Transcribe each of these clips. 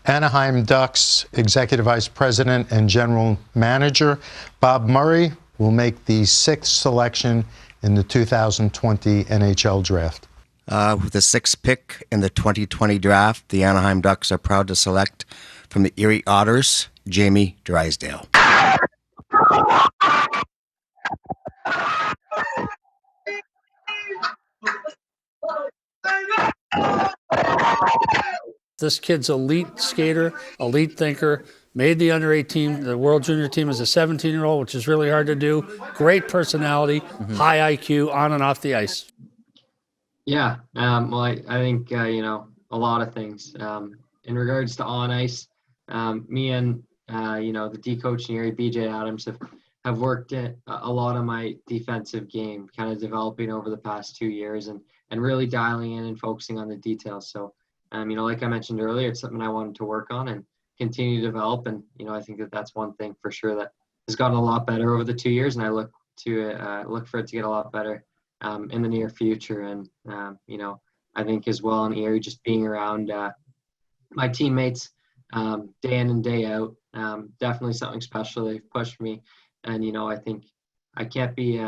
Anaheim Ducks Executive Vice President and General Manager Bob Murray will make the 6th selection in the 2020 NHL Draft. With the 6th pick in the 2020 draft, the Anaheim Ducks are proud to select from the Erie Otters, Jamie Drysdale. This kid's elite skater, elite thinker, made the under 18, the World Junior team as a 17-year-old, which is really hard to do. Great personality, high IQ on and off the ice. Yeah, well, I think, a lot of things. In regards to on ice, me and, the D coach in Erie, BJ Adams, have worked at a lot of my defensive game, kind of developing over the past 2 years and really dialing in and focusing on the details. So, like I mentioned earlier, it's something I wanted to work on and continue to develop. And, I think that's one thing for sure that has gotten a lot better over the 2 years. And I look for it to get a lot better in the near future. And, I think as well in Erie, just being around my teammates day in and day out, definitely something special. They've pushed me. And, I think I can't be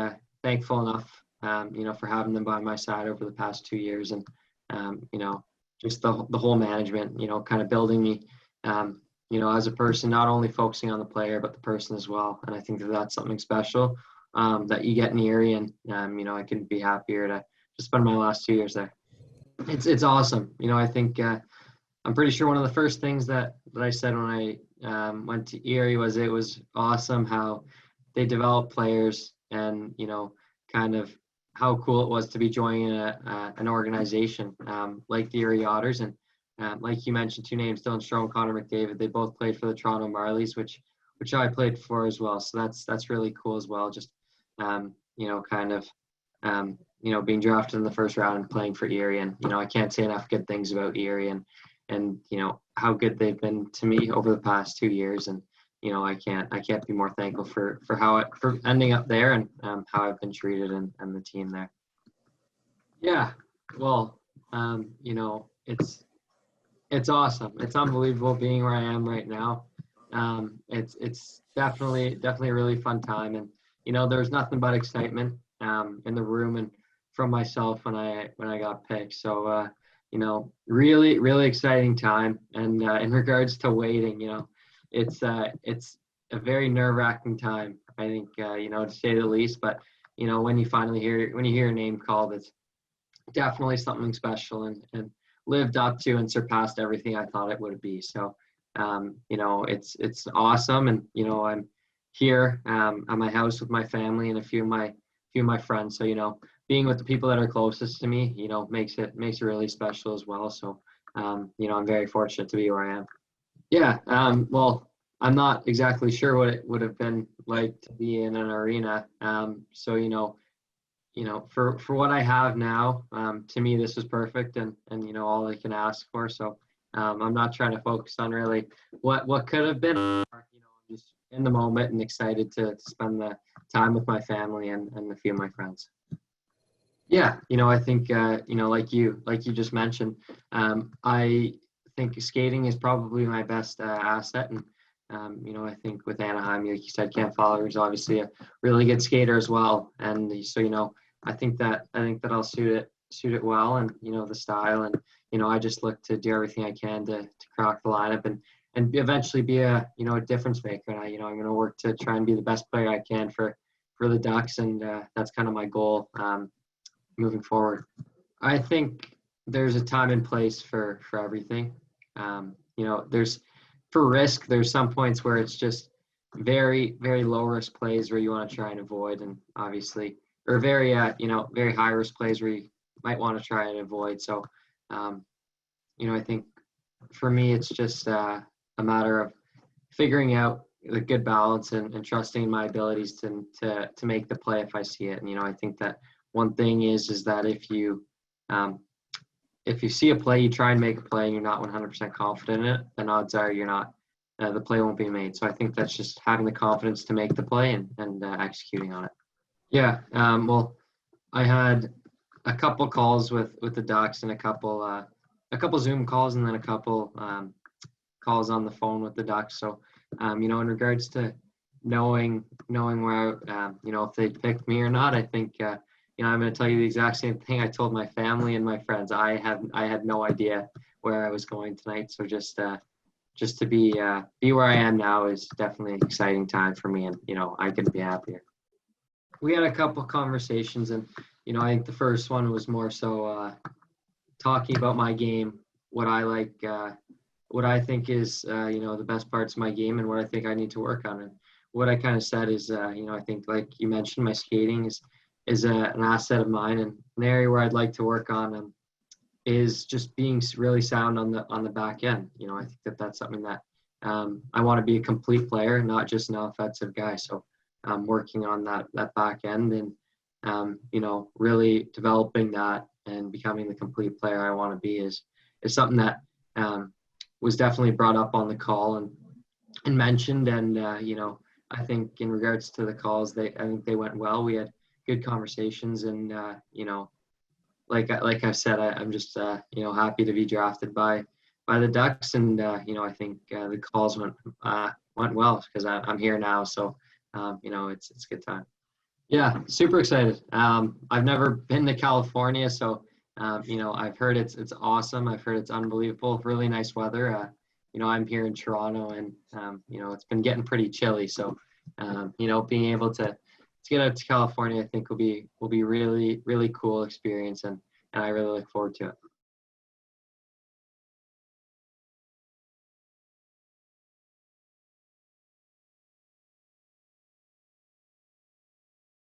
thankful enough, for having them by my side over the past 2 years. And, just the whole management, kind of building me, as a person, not only focusing on the player, but the person as well. And I think that's something special that you get in Erie. And, I couldn't be happier to spend my last 2 years there. It's awesome. I think I'm pretty sure one of the first things that I said when I went to Erie was it was awesome how they develop players and, kind of how cool it was to be joining an organization like the Erie Otters. And like you mentioned, two names, Dylan Strome, Connor McDavid, they both played for the Toronto Marlies, which I played for as well. So that's really cool as well. Just, being drafted in the first round and playing for Erie. And, I can't say enough good things about Erie and how good they've been to me over the past 2 years. And, I can't be more thankful for ending up there and how I've been treated and the team there. Yeah, well, it's awesome. It's unbelievable being where I am right now. It's definitely a really fun time, and there's nothing but excitement in the room and from myself when I got picked. So really really exciting time. And in regards to waiting, it's a very nerve-wracking time, I think, to say the least. But when you hear your name called, it's definitely something special and lived up to and surpassed everything I thought it would be. So it's awesome. And I'm here at my house with my family and a few of my friends. So being with the people that are closest to me, makes it really special as well. So I'm very fortunate to be where I am. Yeah, well, I'm not exactly sure what it would have been like to be in an arena. So for what I have now, to me this is perfect and all I can ask for. So I'm not trying to focus on really what could have been. Just in the moment and excited to spend the time with my family and a few of my friends. Yeah, I think like you just mentioned, I think skating is probably my best asset. And I think with Anaheim, like you said, Cam Fowler is obviously a really good skater as well. And so I think that I'll suit it well, and the style, and I just look to do everything I can to crack the lineup and eventually be a difference maker. And I'm going to work to try and be the best player I can for the Ducks, and that's kind of my goal moving forward. I think there's a time and place for everything. There's for risk. There's some points where it's just very very low risk plays where you want to try and avoid, and obviously, or very very high risk plays where you might want to try and avoid. So, I think for me it's just a matter of figuring out the good balance and trusting my abilities to make the play if I see it. And I think that one thing is that if you see a play, you try and make a play and you're not 100% confident in it, then odds are you're not, the play won't be made. So I think that's just having the confidence to make the play and executing on it. Yeah, well, I had a couple calls with the Ducks and a couple Zoom calls and then a couple calls on the phone with the Ducks. So, you know, in regards to knowing where, you know, if they picked me or not, I think, you know, I'm going to tell you the exact same thing I told my family and my friends. I had no idea where I was going tonight. So just to be where I am now is definitely an exciting time for me, and you know, I couldn't be happier. We had a couple conversations, and you know, I think the first one was more so talking about my game, what I like, what I think is you know, the best parts of my game, and what I think I need to work on. And what I kind of said is, you know, I think like you mentioned, my skating is an asset of mine, and an area where I'd like to work on is just being really sound on the back end. You know, I think that's something that I want to be a complete player, not just an offensive guy. So working on that back end, and you know, really developing that and becoming the complete player I want to be is something that was definitely brought up on the call and mentioned. And you know, I think in regards to the calls, I think they went well. We had good conversations, and you know, like I said, I'm just you know, happy to be drafted by the Ducks, and you know, I think the calls went well because I'm here now. So you know, it's a good time. Yeah, super excited. I've never been to California, so you know, I've heard it's awesome. I've heard it's unbelievable. Really nice weather. You know, I'm here in Toronto, and you know, it's been getting pretty chilly. So you know, being able to get out to California, I think will be really cool experience, and I really look forward to it.